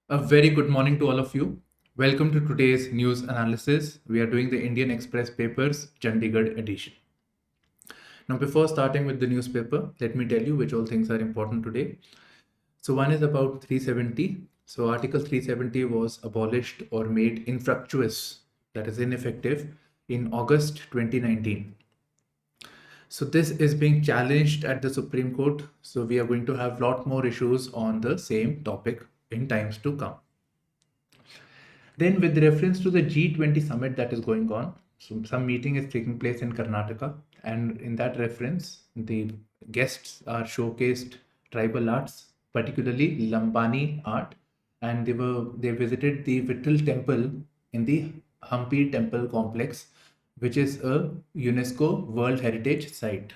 A very good morning to all of you. Welcome to today's news analysis. We are doing the Indian Express papers Chandigarh edition. Now, before starting with the newspaper, let me tell you which all things are important today. So, one is about 370. So, Article 370 was abolished or made infructuous, that is ineffective, in August 2019. So, this is being challenged at the Supreme Court. So, we are going to have a lot more issues on the same topic in times to come. Then, with reference to the G20 summit that is going on, so some meeting is taking place in Karnataka, and in that reference, the guests are showcased tribal arts, particularly Lambani art, and they visited the Vittal temple in the Hampi temple complex, which is a UNESCO World Heritage Site.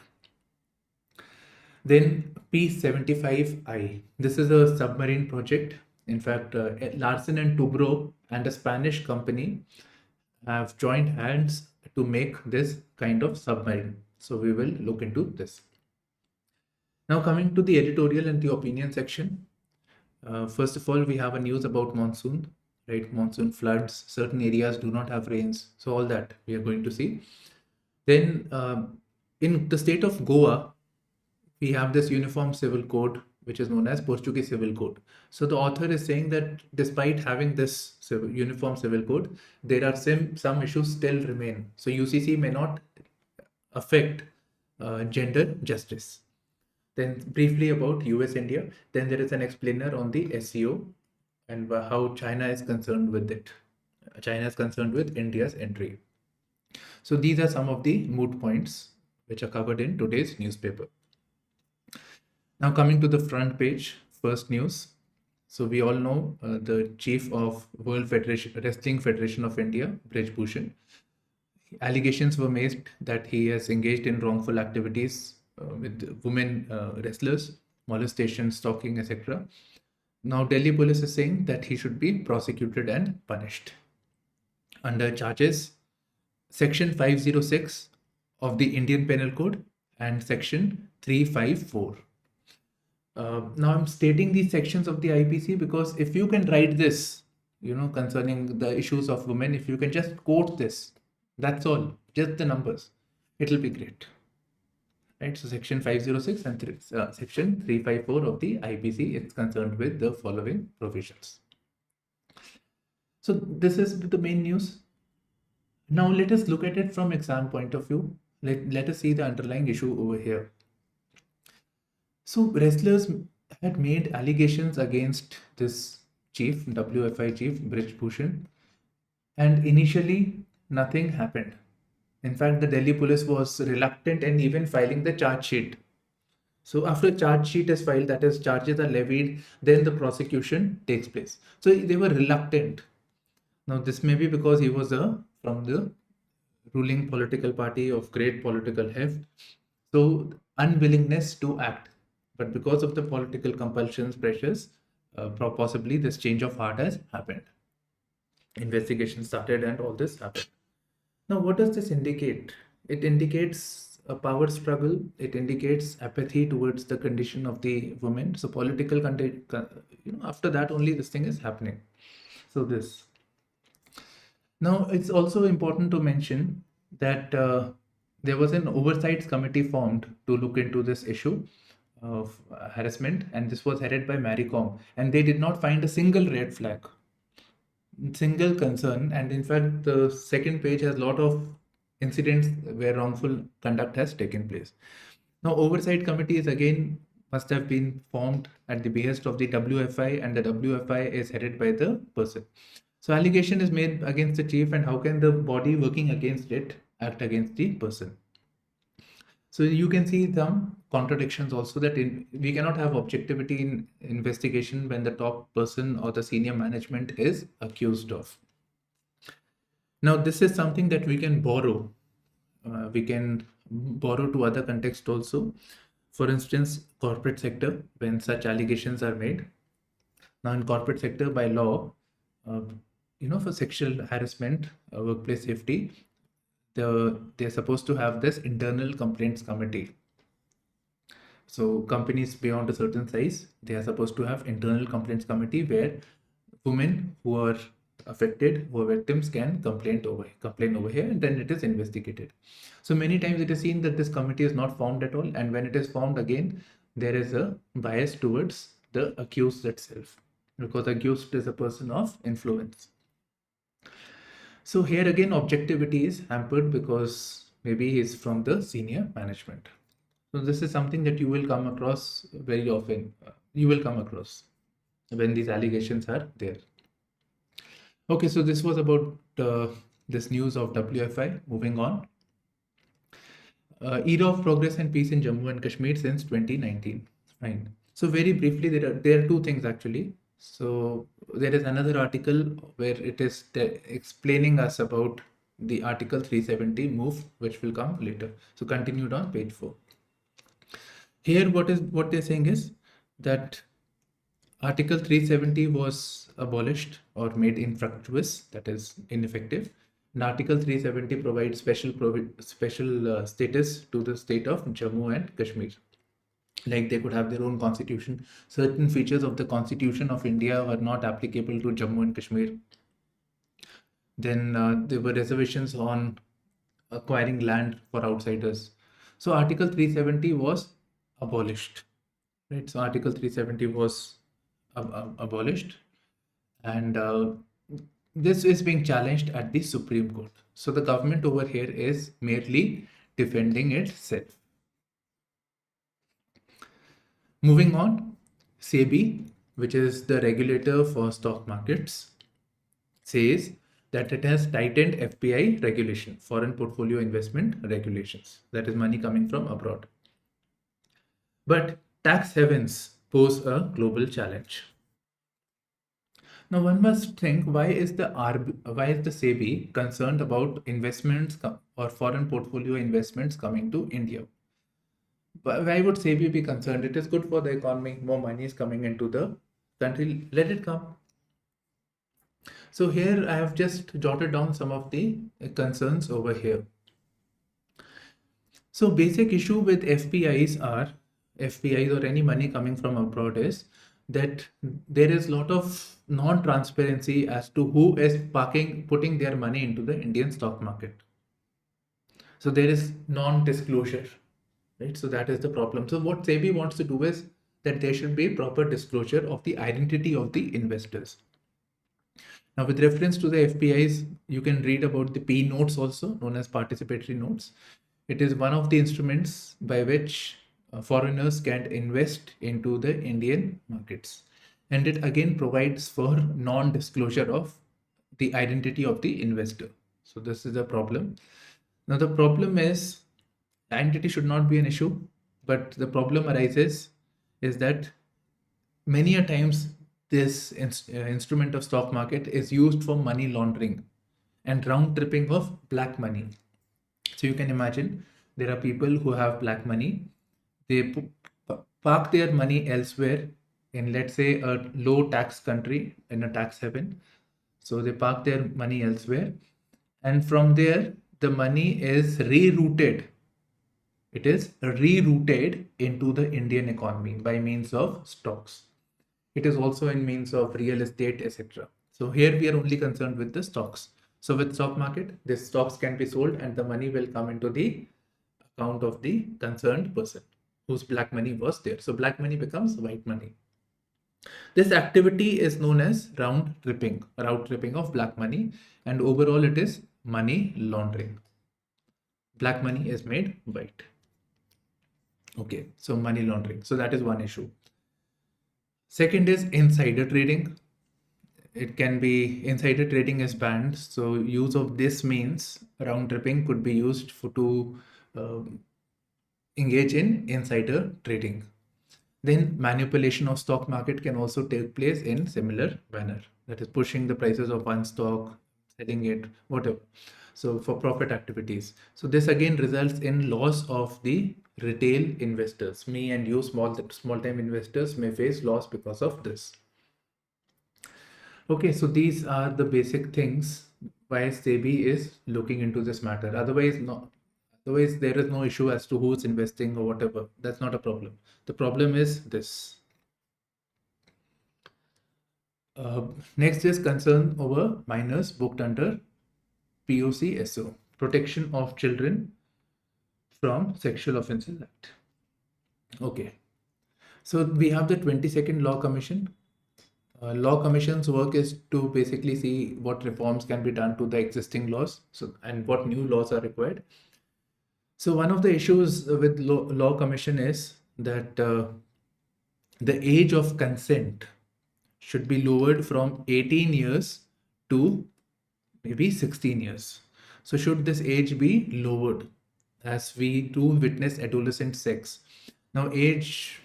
Then P75I. This is a submarine project. In fact, Larsen and Toubro and a Spanish company have joined hands to make this kind of submarine. So we will look into this. Now coming to the editorial and the opinion section. First of all, we have a news about monsoon, right? Monsoon floods, certain areas do not have rains. So all that we are going to see. Then in the state of Goa, we have this uniform civil code which is known as Portuguese civil code. So the author is saying that despite having this uniform civil code, there are some issues still remain. So UCC may not affect gender justice. Then briefly about US India. Then there is an explainer on the SEO and how China is concerned with it. China is concerned with India's entry. So these are some of the moot points which are covered in today's newspaper. Now coming to the front page, first news. So we all know the chief of World Wrestling Federation of India, Brij Bhushan. Allegations were made that he has engaged in wrongful activities with women wrestlers, molestation, stalking, etc. Now Delhi police is saying that he should be prosecuted and punished. Under charges, Section 506 of the Indian Penal Code and Section 354. Now I'm stating these sections of the IPC because if you can write this, concerning the issues of women, if you can just quote this, that's all, just the numbers, it'll be great. Right, so section 506 and section 354 of the IPC is concerned with the following provisions. So this is the main news. Now let us look at it from exam point of view. Let us see the underlying issue over here. So wrestlers had made allegations against this chief, WFI chief, Brij Bhushan, and initially nothing happened. In fact, the Delhi police was reluctant in even filing the charge sheet. So after a charge sheet is filed, that is, charges are levied, then the prosecution takes place. So they were reluctant. Now this may be because he was from the ruling political party of great political heft. So unwillingness to act. But because of the political compulsions, pressures, possibly this change of heart has happened. Investigation started and all this happened. Now, what does this indicate? It indicates a power struggle. It indicates apathy towards the condition of the women. So political, after that only this thing is happening. So this. Now, it's also important to mention that there was an oversight committee formed to look into this issue of harassment, and this was headed by Maricom, and they did not find a single red flag, single concern, and in fact the second page has a lot of incidents where wrongful conduct has taken place. Now oversight committees again must have been formed at the behest of the WFI, and the WFI is headed by the person. So allegation is made against the chief, and how can the body working against it act against the person? So you can see some contradictions also, that we cannot have objectivity in investigation when the top person or the senior management is accused of. Now, this is something that we can borrow. We can borrow to other context also. For instance, corporate sector, when such allegations are made. Now, in corporate sector, by law, for sexual harassment, workplace safety, they're supposed to have this internal complaints committee. So companies beyond a certain size, they are supposed to have internal complaints committee where women who are affected, who are victims, can complain over here, and then it is investigated. So many times it is seen that this committee is not formed at all, and when it is formed again, there is a bias towards the accused itself, because accused is a person of influence. So here again, objectivity is hampered because maybe he's from the senior management. So this is something that you will come across very often. You will come across when these allegations are there. Okay, so this was about this news of WFI. Moving on. Era of progress and peace in Jammu and Kashmir since 2019. Fine. So very briefly, there are two things actually. So there is another article where it is explaining us about the Article 370 move, which will come later. So continued on page 4. Here, what they're saying is that Article 370 was abolished or made infructuous, that is ineffective. And Article 370 provides special status to the state of Jammu and Kashmir. Like they could have their own constitution. Certain features of the Constitution of India were not applicable to Jammu and Kashmir. Then there were reservations on acquiring land for outsiders. So Article 370 was abolished. Right. So Article 370 was abolished, and this is being challenged at the Supreme Court. So the government over here is merely defending itself. Moving on, SEBI, which is the regulator for stock markets, says that it has tightened FPI regulation, foreign portfolio investment regulations, that is money coming from abroad. But tax havens pose a global challenge. Now one must think, why is the SEBI concerned about investments or foreign portfolio investments coming to India? Why would SEBI be concerned? It is good for the economy. More money is coming into the country. Let it come. So here I have just jotted down some of the concerns over here. So basic issue with FPIs or any money coming from abroad is that there is a lot of non-transparency as to who is putting their money into the Indian stock market. So there is non-disclosure, right? So that is the problem. So what SEBI wants to do is that there should be proper disclosure of the identity of the investors. Now, with reference to the FPIs, you can read about the P notes, also known as participatory notes. It is one of the instruments by which foreigners can invest into the Indian markets. And it again provides for non-disclosure of the identity of the investor. So this is a problem. Now the problem is, identity should not be an issue, but the problem arises is that many a times this instrument of stock market is used for money laundering and round tripping of black money. So you can imagine there are people who have black money. They park their money elsewhere in, let's say, a low tax country, in a tax haven. So they park their money elsewhere, and from there the money is rerouted. It is rerouted into the Indian economy by means of stocks. It is also in means of real estate, etc. So here we are only concerned with the stocks. So with stock market, these stocks can be sold and the money will come into the account of the concerned person whose black money was there. So black money becomes white money. This activity is known as round tripping of black money, and overall it is money laundering. Black money is made white. Okay, so money laundering. So that is one issue. Second is insider trading. It can be, insider trading is banned. So use of this means round tripping could be used to engage in insider trading. Then manipulation of stock market can also take place in similar manner. That is pushing the prices of one stock, selling it, whatever. So for profit activities. So this again results in loss of the retail investors. Me and you, small time investors, may face loss because of this. Okay, so these are the basic things why SEBI is looking into this matter. Otherwise, there is no issue as to who's investing or whatever. That's not a problem. The problem is this. Next is concern over minors booked under POCSO, Protection of Children from Sexual Offences Act. Okay, so we have the 22nd Law Commission. Law Commission's work is to basically see what reforms can be done to the existing laws, and what new laws are required. So one of the issues with Law Commission is that the age of consent should be lowered from 18 years to maybe 16 years. So should this age be lowered, as we do witness adolescent sex? Now age,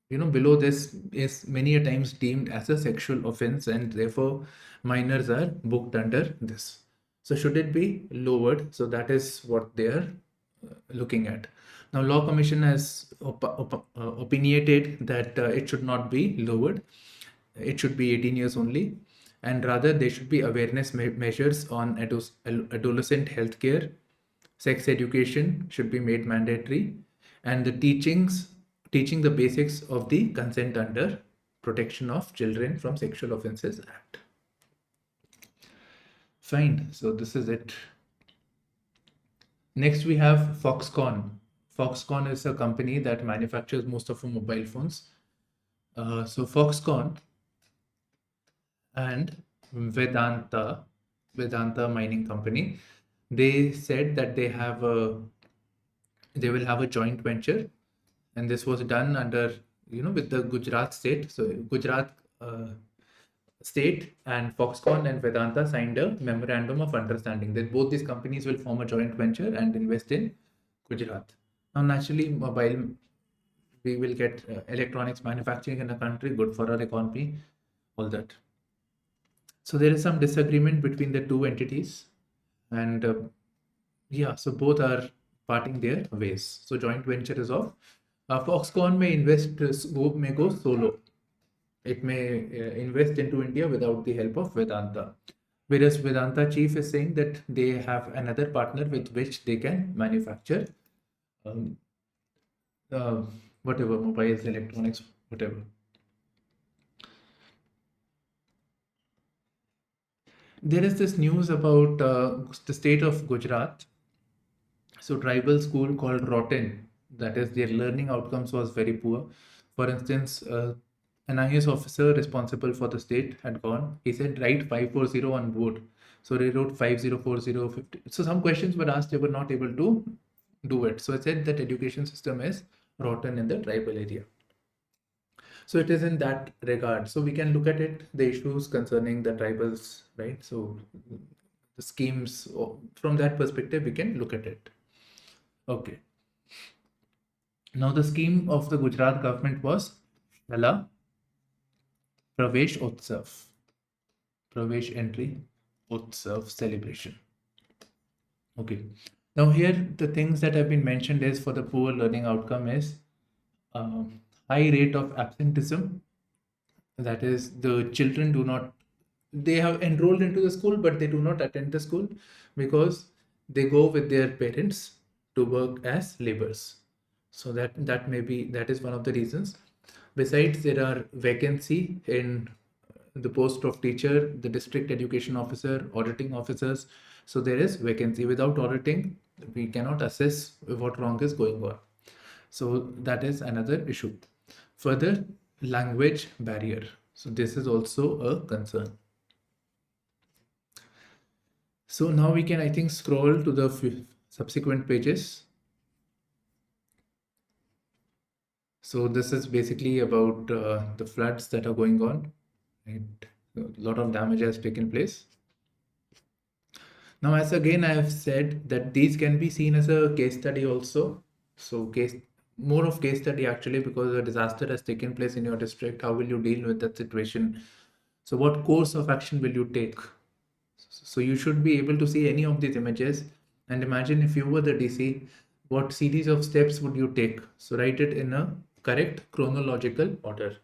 below this is many a times deemed as a sexual offense, and therefore minors are booked under this. So should it be lowered? So that is what they are looking at. Now Law Commission has opinionated that it should not be lowered. It should be 18 years only, and rather there should be awareness measures on adolescent healthcare. Sex education should be made mandatory, and the teaching the basics of the Consent under Protection of Children from Sexual Offences Act. Fine, so this is it. Next we have Foxconn. Foxconn is a company that manufactures most of our mobile phones. So Foxconn and Vedanta Mining Company, they said that they will have a joint venture, and this was done under with the Gujarat state. So Gujarat state and Foxconn and Vedanta signed a memorandum of understanding that both these companies will form a joint venture and invest in Gujarat. Now naturally, we will get electronics manufacturing in the country, good for our economy, all that. So there is some disagreement between the two entities, and so both are parting their ways. So joint venture is off. Foxconn may may go solo. It may invest into India without the help of Vedanta. Whereas Vedanta chief is saying that they have another partner with which they can manufacture whatever, mobiles, electronics, whatever. There is this news about the state of Gujarat. So tribal school called Rotten, that is, their learning outcomes was very poor. For instance, an IAS officer responsible for the state had gone. He said, write 540 on board. So they wrote 504050. So some questions were asked, they were not able to do it. So it said that education system is rotten in the tribal area. So it is in that regard. So we can look at it, the issues concerning the tribals, right? So the schemes, from that perspective, we can look at it. Okay. Now the scheme of the Gujarat government was Shala Pravesh Utsav, Pravesh Entry Utsav celebration. Okay. Now here the things that have been mentioned is for the poor learning outcome is high rate of absenteeism. That is, the children they have enrolled into the school, but they do not attend the school because they go with their parents to work as laborers. So that is one of the reasons. Besides, there are vacancy in the post of teacher, the district education officer, auditing officers. So there is vacancy. Without auditing, we cannot assess what wrong is going on. So that is another issue. Further, language barrier. So this is also a concern. So now we can, I think, scroll to the subsequent pages. So this is basically about the floods that are going on. Right? A lot of damage has taken place. Now, as again I have said that these can be seen as a case study also. So more of case study actually, because a disaster has taken place in your district. How will you deal with that situation? So what course of action will you take? So you should be able to see any of these images and imagine if you were the DC, what series of steps would you take? So write it in a correct chronological order.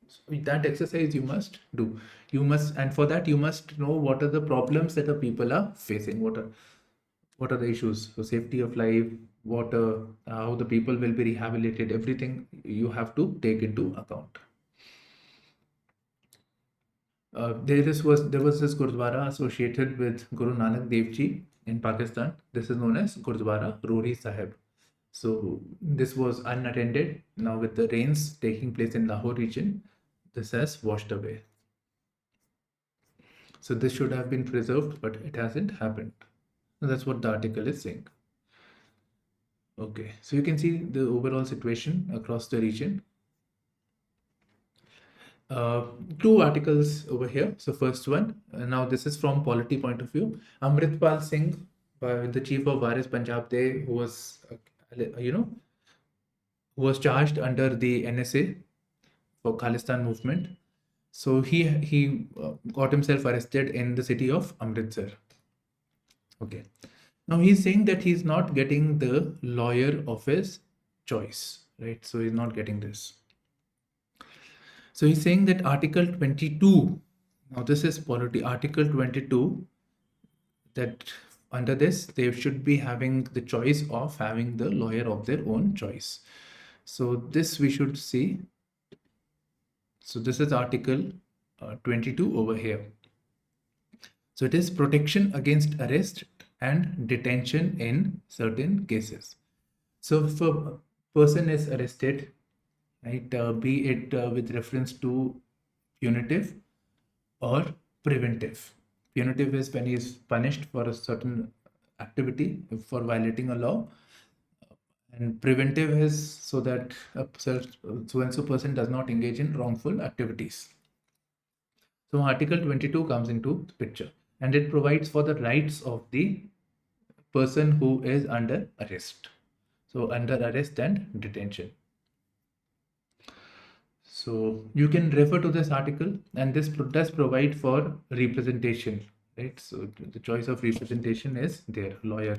So that exercise you must do. And for that you must know what are the problems that the people are facing. What are the issues? So safety of life, water, how the people will be rehabilitated, everything you have to take into account. There was this Gurdwara associated with Guru Nanak Dev Ji in Pakistan. This is known as Gurdwara Rori Sahib. So this was unattended. Now with the rains taking place in Lahore region, this has washed away. So this should have been preserved, but it hasn't happened. So that's what the article is saying. Okay, so you can see the overall situation across the region. Two articles over here. So first one, now this is from polity point of view. Amritpal Singh, the chief of Varis Punjab Day, who was, who was charged under the NSA for Khalistan movement. So he got himself arrested in the city of Amritsar. Okay. Now he's saying that he's not getting the lawyer of his choice, right? So he's not getting this. So he's saying that Article 22, now this is polity, Article 22, that under this, they should be having the choice of having the lawyer of their own choice. So this we should see. So this is Article 22 over here. So it is protection against arrest and detention in certain cases. So if a person is arrested, right, be it with reference to punitive or preventive. Punitive is when he is punished for a certain activity for violating a law, and preventive is so that so-and-so person does not engage in wrongful activities. So Article 22 comes into the picture, and it provides for the rights of the person who is under arrest. So under arrest and detention. So you can refer to this article, and this does provide for representation, right? So the choice of representation is there, lawyer.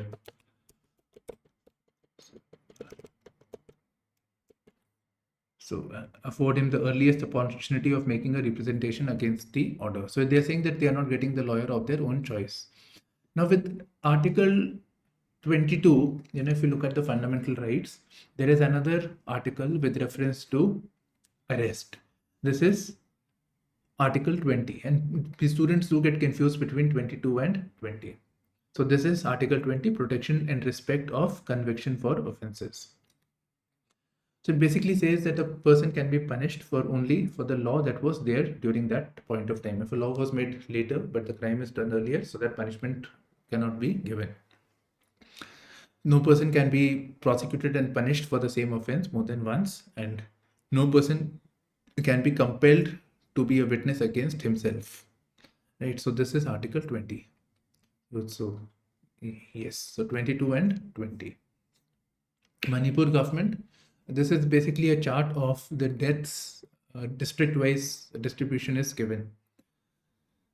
So afford him the earliest opportunity of making a representation against the order. So they're saying that they are not getting the lawyer of their own choice. Now with Article 22, if you look at the fundamental rights, there is another article with reference to arrest. This is Article 20, and the students do get confused between 22 and 20. So this is Article 20, protection and respect of conviction for offenses. So it basically says that a person can be punished for only for the law that was there during that point of time. If a law was made later, but the crime is done earlier, so that punishment cannot be given. No person can be prosecuted and punished for the same offense more than once, and no person can be compelled to be a witness against himself, right? So this is Article 20. So yes, so 22 and 20. Manipur government, this is basically a chart of the deaths, district-wise distribution is given.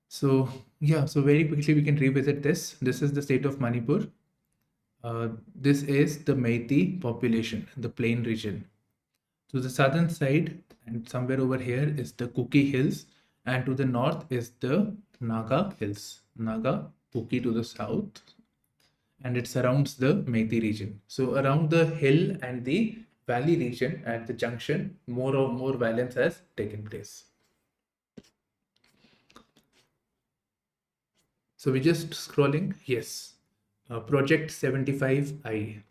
So yeah, so very quickly we can revisit this. This is the state of Manipur. This is the Meitei population, the plain region. To the southern side and somewhere over here is the Kuki Hills, and to the north is the Naga Hills. Naga, Kuki to the south, and it surrounds the Meitei region. So around the hill and the valley region at the junction, more violence has taken place. So we're just scrolling. Yes, Project 75I,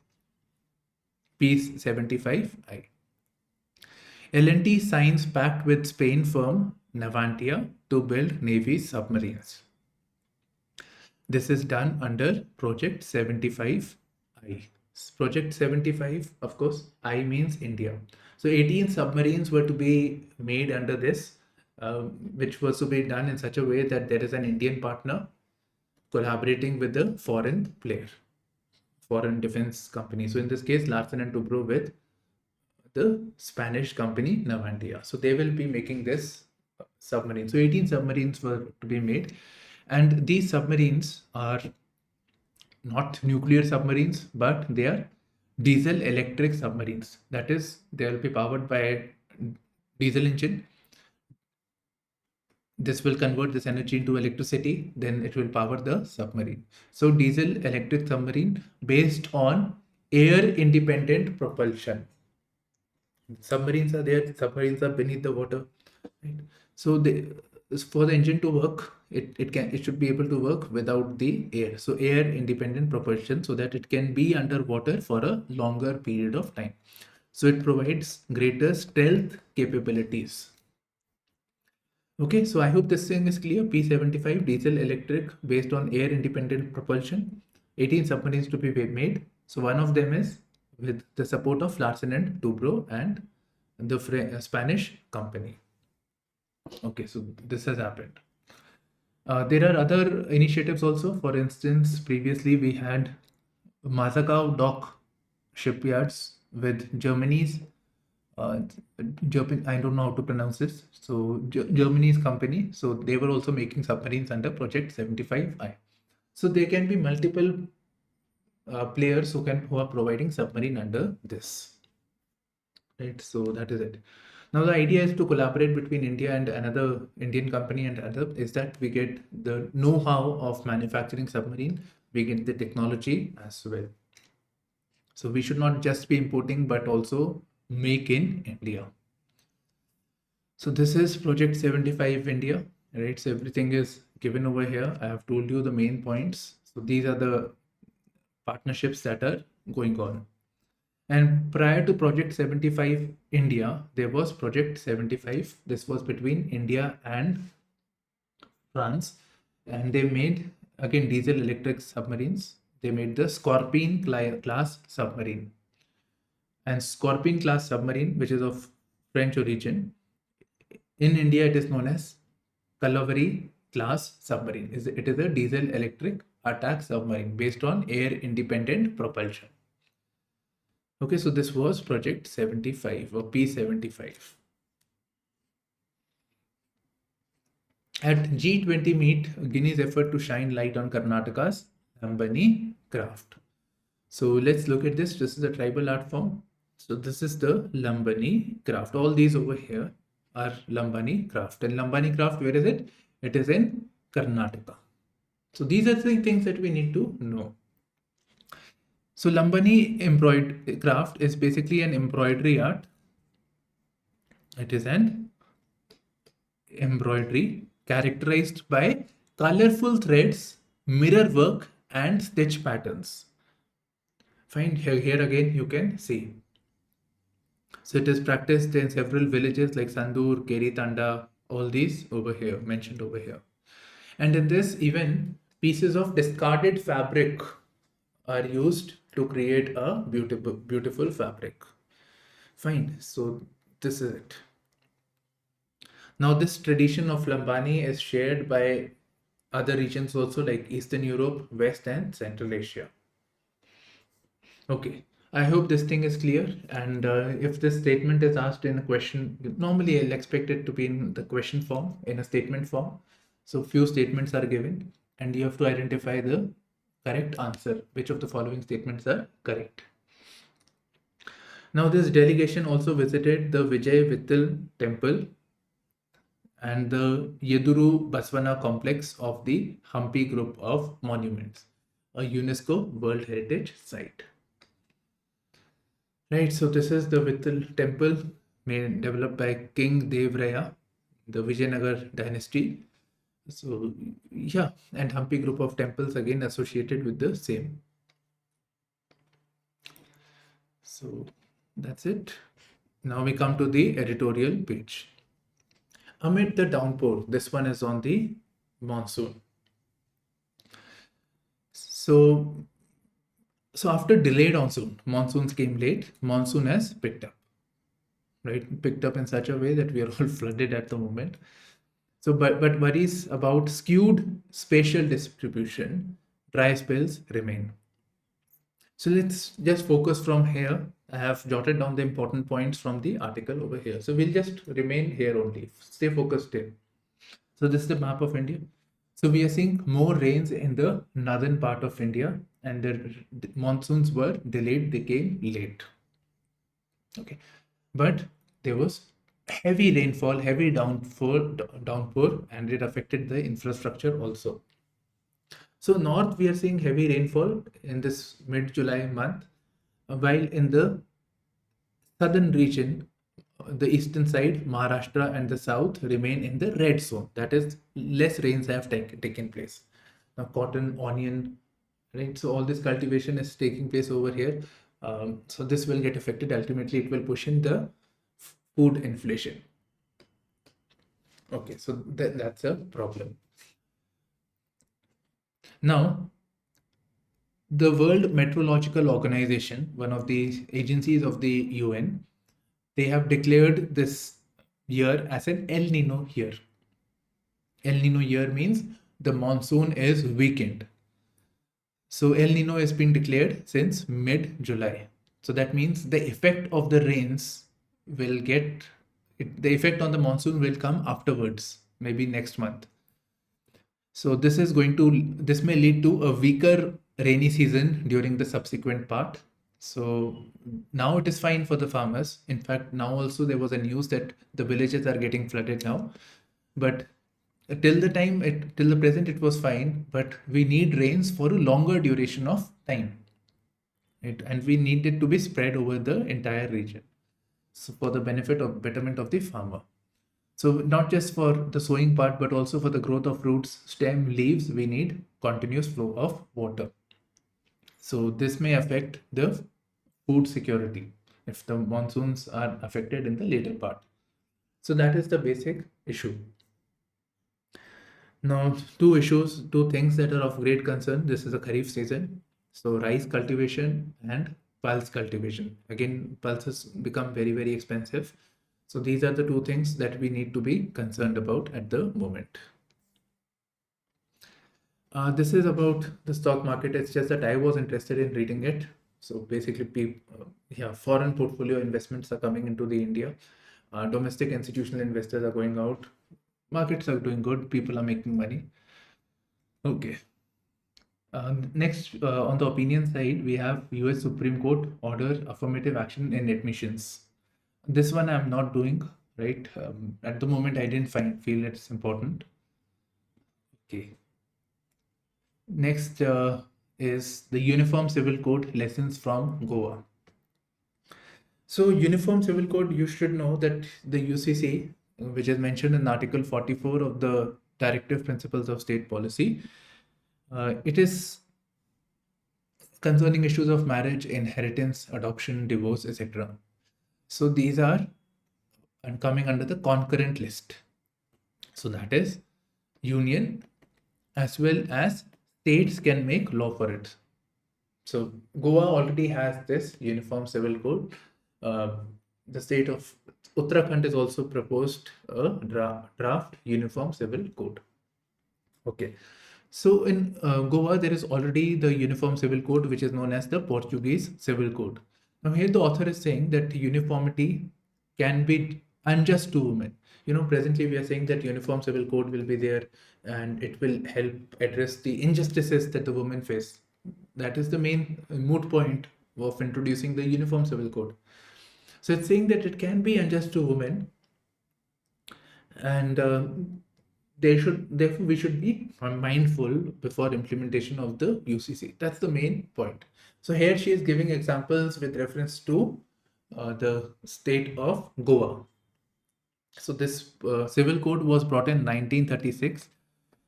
Peace 75I. L&T signs pact with Spain firm Navantia to build Navy submarines. This is done under Project 75I. Project 75, of course, I means India. So 18 submarines were to be made under this, which was to be done in such a way that there is an Indian partner collaborating with the foreign player, foreign defense company. So in this case, Larsen and Toubro with the Spanish company Navantia. So they will be making this submarine. So 18 submarines were to be made, and these submarines are not nuclear submarines, but they are diesel electric submarines. That is, they will be powered by a diesel engine. This will convert this energy into electricity, then it will power the submarine. So diesel electric submarine based on air independent propulsion. Submarines are there, submarines are beneath the water, right? So for the engine to work, it should be able to work without the air. So air independent propulsion, so that it can be underwater for a longer period of time. So it provides greater stealth capabilities. Okay, so I hope this thing is clear. P-75 diesel electric based on air independent propulsion. 18 submarines to be made. So one of them is with the support of Larsen and Toubro and the Spanish company. Okay, so this has happened. There are other initiatives also. For instance, previously we had Mazagaw dock shipyards with Germany's I don't know how to pronounce this. So Germany's company. So they were also making submarines under Project 75I. So there can be multiple players who are providing submarine under this. Right. So that is it. Now the idea is to collaborate between India and another Indian company and other is that we get the know-how of manufacturing submarine, we get the technology as well. So we should not just be importing but also make in India. So this is Project 75 India, right? So everything is given over here. I have told you the main points. So these are the partnerships that are going on. And prior to Project 75 India, there was Project 75. This was between India and France. And they made, again, diesel electric submarines. They made the Scorpion class submarine. And Scorpion class submarine, which is of French origin, in India it is known as Cavalry class submarine. It is a diesel electric attack submarine based on air independent propulsion. Okay, so this was Project 75 or P75. At G20 meet, Guinea's effort to shine light on Karnataka's Lambani Craft. So let's look at this. This is a tribal art form. So this is the Lambani Craft. All these over here are Lambani Craft. And Lambani Craft, where is it? It is in Karnataka. So these are the things that we need to know. So Lambani embroidery craft is basically an embroidery art. It is an embroidery characterized by colorful threads, mirror work, and stitch patterns. Fine, here again you can see. So it is practiced in several villages like Sandur, Keritanda, all these over here, mentioned over here. And in this, even pieces of discarded fabric are used to create a beautiful fabric. Fine, so this is it. Now this tradition of Lambani is shared by other regions also like Eastern Europe, West and Central Asia. Okay, I hope this thing is clear, and if this statement is asked in a question, normally I'll expect it to be in the question form, in a statement form. So few statements are given and you have to identify the correct answer. Which of the following statements are correct? Now this delegation also visited the Vijay Vittal temple and the Yeduru Basvana complex of the Hampi group of monuments, a UNESCO World Heritage Site. Right, so this is the Vittal temple developed by King Devraya, the Vijayanagar dynasty. So yeah, and Hampi group of temples again associated with the same. So that's it. Now we come to the editorial page. Amid the downpour, this one is on the monsoon. So after delayed monsoons came late, monsoon has picked up, right? Picked up in such a way that we are all flooded at the moment. So, but worries about skewed spatial distribution, dry spells remain. So let's just focus from here. I have jotted down the important points from the article over here. So we'll just remain here only. Stay focused here. So this is the map of India. So we are seeing more rains in the northern part of India, and the monsoons were delayed. They came late. Okay, but there was heavy rainfall, heavy downpour, and it affected the infrastructure also. So north we are seeing heavy rainfall in this mid-July month, while in the southern region the eastern side, Maharashtra and the south remain in the red zone. That is, less rains have taken place. Now, cotton, onion, right? So all this cultivation is taking place over here. So this will get affected. Ultimately, it will push in the food inflation. Okay, so that's a problem. Now, the World Meteorological Organization, one of the agencies of the UN, they have declared this year as an El Nino year. El Nino year means the monsoon is weakened. So El Nino has been declared since mid-July. So that means the effect of the rains will the effect on the monsoon will come afterwards, maybe next month. So this may lead to a weaker rainy season during the subsequent part. So now it is fine for the farmers. In fact, now also there was a news that the villages are getting flooded now. But till the present, it was fine. But we need rains for a longer duration of time. And we need it to be spread over the entire region. So for the betterment of the farmer. So not just for the sowing part, but also for the growth of roots, stem, leaves, we need continuous flow of water. So this may affect the food security if the monsoons are affected in the later part. So that is the basic issue. Now, two things that are of great concern. This is a Kharif season. So rice cultivation and pulse cultivation. Again, pulses become very, very expensive. So these are the two things that we need to be concerned about at the moment. This is about the stock market. It's just that I was interested in reading it. So basically, foreign portfolio investments are coming into the India. Domestic institutional investors are going out. Markets are doing good. People are making money. Okay. Next, on the opinion side, we have US Supreme Court order affirmative action in admissions. This one I'm not doing, right? At the moment, I didn't feel it's important. Okay. Next is the Uniform Civil Code lessons from Goa. So Uniform Civil Code, you should know that the UCC, which is mentioned in Article 44 of the Directive Principles of State Policy, it is concerning issues of marriage, inheritance, adoption, divorce, etc. So these are coming under the concurrent list. So that is union as well as states can make law for it. So Goa already has this Uniform Civil Code. The state of Uttarakhand is also proposed a draft Uniform Civil Code. Okay. So in Goa, there is already the Uniform Civil Code, which is known as the Portuguese Civil Code. Now here the author is saying that uniformity can be unjust to women. Presently we are saying that Uniform Civil Code will be there and it will help address the injustices that the women face. That is the main moot point of introducing the Uniform Civil Code. So it's saying that it can be unjust to women, and therefore we should be mindful before implementation of the UCC. That's the main point. So here she is giving examples with reference to the state of Goa. So this civil code was brought in 1936,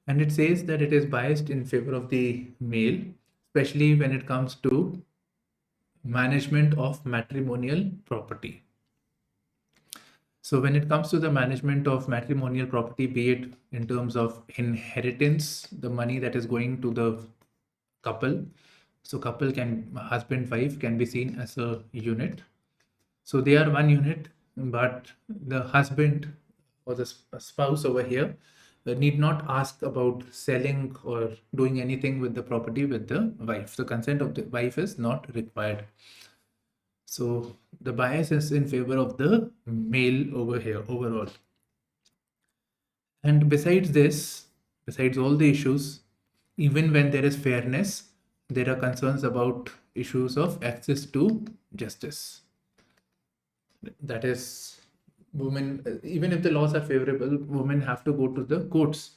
and it says that it is biased in favor of the male, especially when it comes to management of matrimonial property. So when it comes to the management of matrimonial property, be it in terms of inheritance, the money that is going to the couple. So husband, wife can be seen as a unit. So they are one unit, but the husband or the spouse over here need not ask about selling or doing anything with the property with the wife. The consent of the wife is not required. So the bias is in favor of the male over here overall. And besides all the issues, even when there is fairness, there are concerns about issues of access to justice. That is, women, even if the laws are favorable, women have to go to the courts.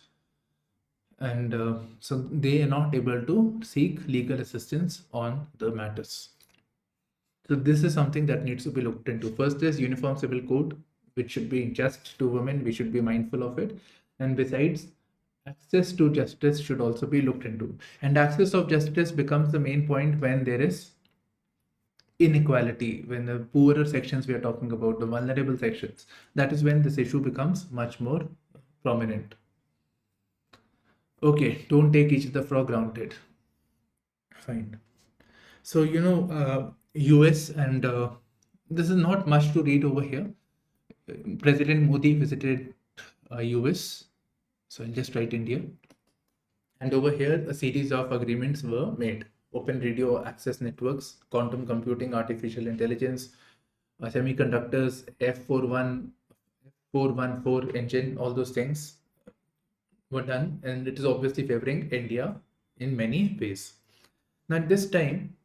And so they are not able to seek legal assistance on the matters. So this is something that needs to be looked into. First, there's Uniform Civil Code, which should be just to women. We should be mindful of it. And besides, access to justice should also be looked into. And access of justice becomes the main point when there is inequality, when the poorer sections we are talking about, the vulnerable sections, that is when this issue becomes much more prominent. Okay, don't take each other for granted. Fine. So, US and this is not much to read over here. President Modi visited US, so I'll just write India. And over here, a series of agreements were made. Open radio access networks, quantum computing, artificial intelligence, semiconductors, F414 engine, all those things were done. And it is obviously favoring India in many ways. Now, at this time,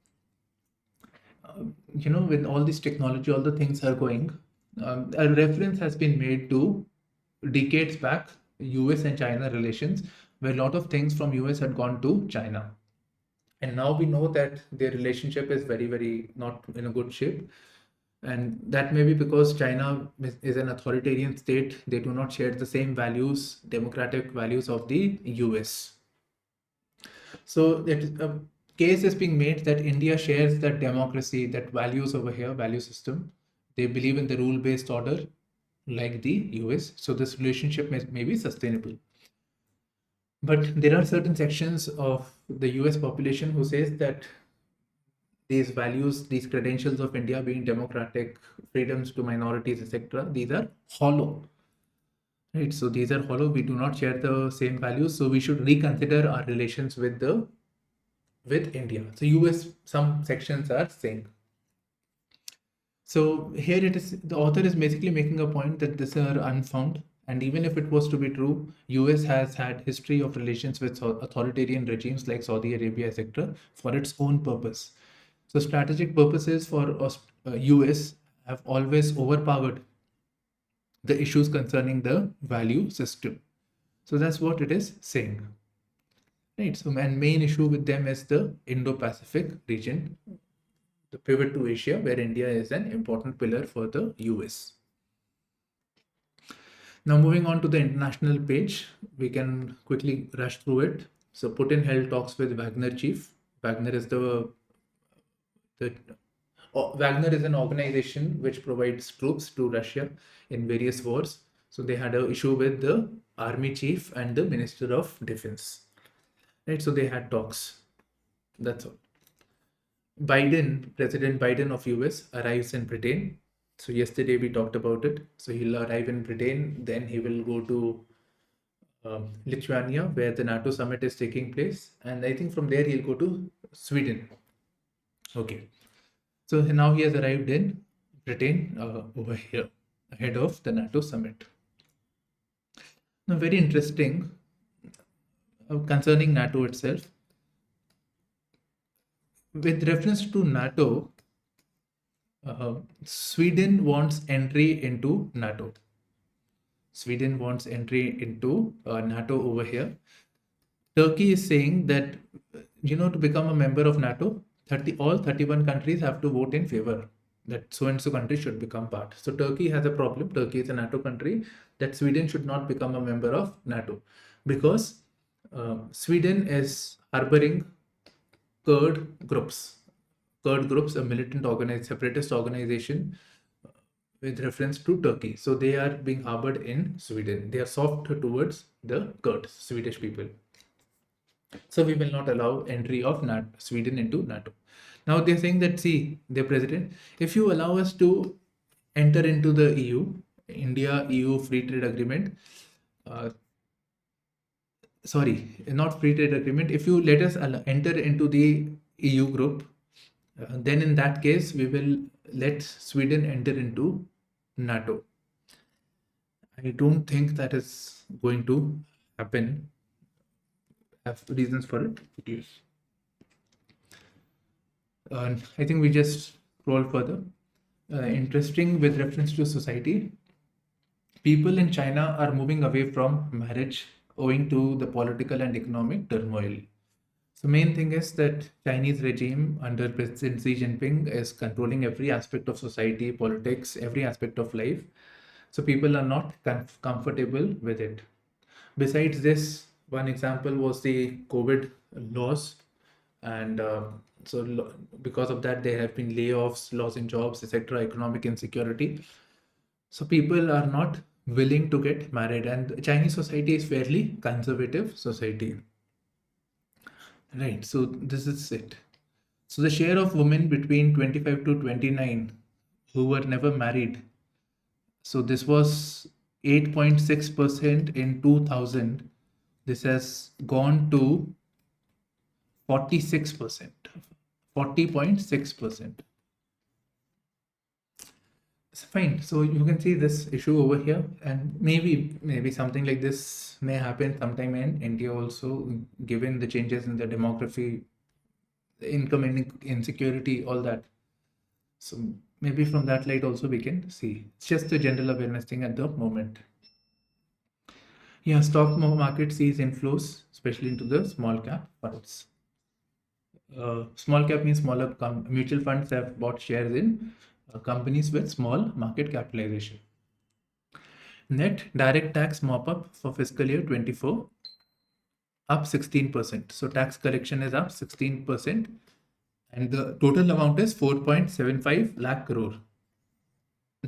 with all this technology, all the things are going, a reference has been made to decades back, US and China relations, where a lot of things from US had gone to China. And now we know that their relationship is very, very not in a good shape. And that may be because China is an authoritarian state. They do not share the same values, democratic values of the US. So a case is being made that India shares that democracy, that values over here, value system. They believe in the rule-based order like the US. So this relationship may be sustainable. But there are certain sections of the US population who says that these values, these credentials of India being democratic, freedoms to minorities, etc., these are hollow. Right? So these are hollow. We do not share the same values. So we should reconsider our relations with India. So US, some sections are saying. So here it is, the author is basically making a point that these are unfound. And even if it was to be true, US has had history of relations with authoritarian regimes like Saudi Arabia, etc., for its own purpose. So strategic purposes for US have always overpowered the issues concerning the value system. So that's what it is saying. Right. So and main issue with them is the Indo-Pacific region, the pivot to Asia, where India is an important pillar for the US. Now moving on to the international page, we can quickly rush through it. So Putin held talks with Wagner chief. Wagner is Wagner is an organization which provides troops to Russia in various wars. So they had an issue with the army chief and the Minister of Defense. Right, so they had talks. That's all. President Biden of US arrives in Britain. So yesterday we talked about it. So he'll arrive in Britain, then he will go to Lithuania, where the NATO summit is taking place. And I think from there he'll go to Sweden. Okay. So now he has arrived in Britain over here, ahead of the NATO summit. Now, very interesting concerning NATO itself. With reference to NATO, Sweden wants entry into NATO. Sweden wants entry into NATO over here. Turkey is saying that, to become a member of NATO, all 31 countries have to vote in favor that so and so country should become part. So Turkey has a problem. Turkey is a NATO country, that Sweden should not become a member of NATO because Sweden is harboring Kurd groups. Kurd groups, a militant separatist organization with reference to Turkey. So they are being harbored in Sweden. They are soft towards the Kurds, Swedish people. So we will not allow entry of Sweden into NATO. Now they're saying that, see, their president, if you allow us to enter into the EU, India-EU free trade agreement, not free trade agreement, if you let us enter into the EU group, then in that case, we will let Sweden enter into NATO. I don't think that is going to happen. Have reasons for it. Yes. I think we just scroll further. Interesting with reference to society. People in China are moving away from marriage owing to the political and economic turmoil. So main thing is that Chinese regime under President Xi Jinping is controlling every aspect of society, politics, every aspect of life. So people are not comfortable with it. Besides this, one example was the COVID loss, and because of that, there have been layoffs, loss in jobs, etc., economic insecurity. So people are not willing to get married, and Chinese society is fairly conservative society, right? So this is it. So the share of women between 25 to 29 who were never married. So this was 8.6% in 2000. This has gone to 46%, 40.6%. It's fine. So you can see this issue over here, and maybe something like this may happen sometime in India also, given the changes in the demography, the income insecurity, all that. So maybe from that light also we can see. It's just a general awareness thing at the moment. Yeah, stock market sees inflows, especially into the small cap funds. Small cap means smaller mutual funds have bought shares in companies with small market capitalization. Net direct tax mop up for fiscal year 24 up 16%. So tax collection is up 16%, and the total amount is 4.75 lakh crore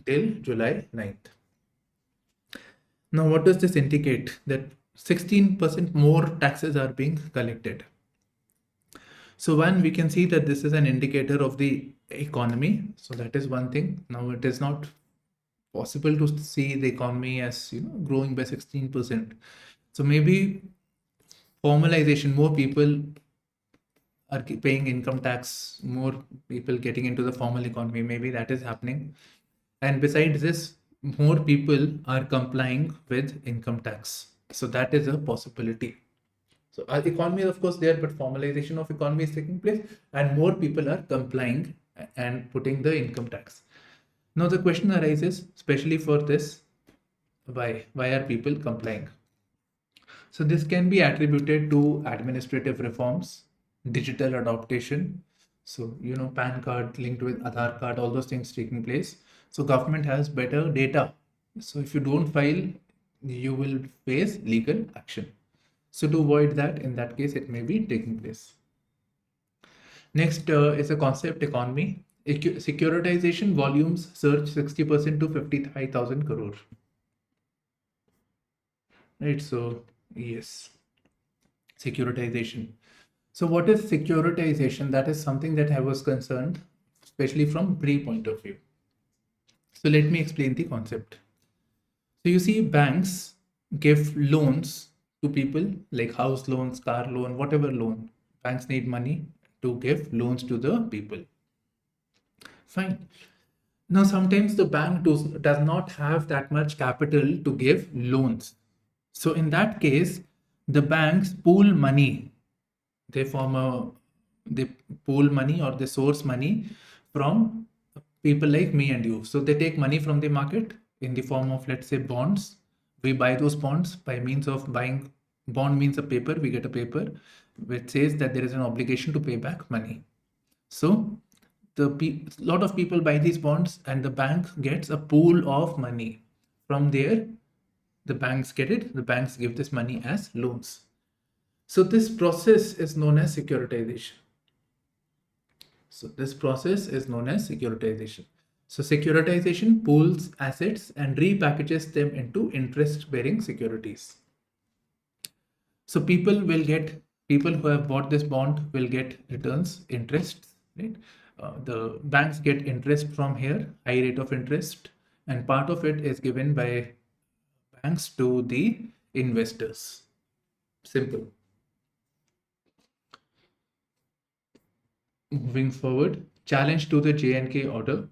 till July 9th. Now, what does this indicate? That 16% more taxes are being collected. So one, we can see that this is an indicator of the economy. So that is one thing. Now it is not possible to see the economy as growing by 16%. So maybe formalization, more people are paying income tax, more people getting into the formal economy. Maybe that is happening. And besides this, more people are complying with income tax. So that is a possibility. So our economy is of course there, but formalization of economy is taking place, and more people are complying and putting the income tax. Now the question arises, especially for this, why are people complying? So this can be attributed to administrative reforms, digital adaptation. So PAN card linked with Aadhaar card, all those things taking place. So government has better data. So if you don't file, you will face legal action. So to avoid that, in that case, it may be taking place. Next is a concept economy. Securitization volumes surge 60% to 55,000 crore. Right. So yes, securitization. So what is securitization? That is something that I was concerned, especially from pre point of view. So let me explain the concept. So you see, banks give loans to people like house loans, car loan, whatever loan. Banks need money to give loans to the people. Fine. Now, sometimes the bank does not have that much capital to give loans. So in that case, the banks pool money. They pool money, or they source money from people like me and you. So they take money from the market in the form of, let's say, bonds. We buy those bonds by means of buying. Bond means a paper. We get a paper which says that there is an obligation to pay back money. So lot of people buy these bonds, and the bank gets a pool of money. From there, the banks get it. The banks give this money as loans. So this process is known as securitization. So securitization pools assets and repackages them into interest-bearing securities. So people who have bought this bond will get returns, interest, right? The banks get interest from here, high rate of interest, and part of it is given by banks to the investors. Simple. Moving forward, challenge to the J&K order.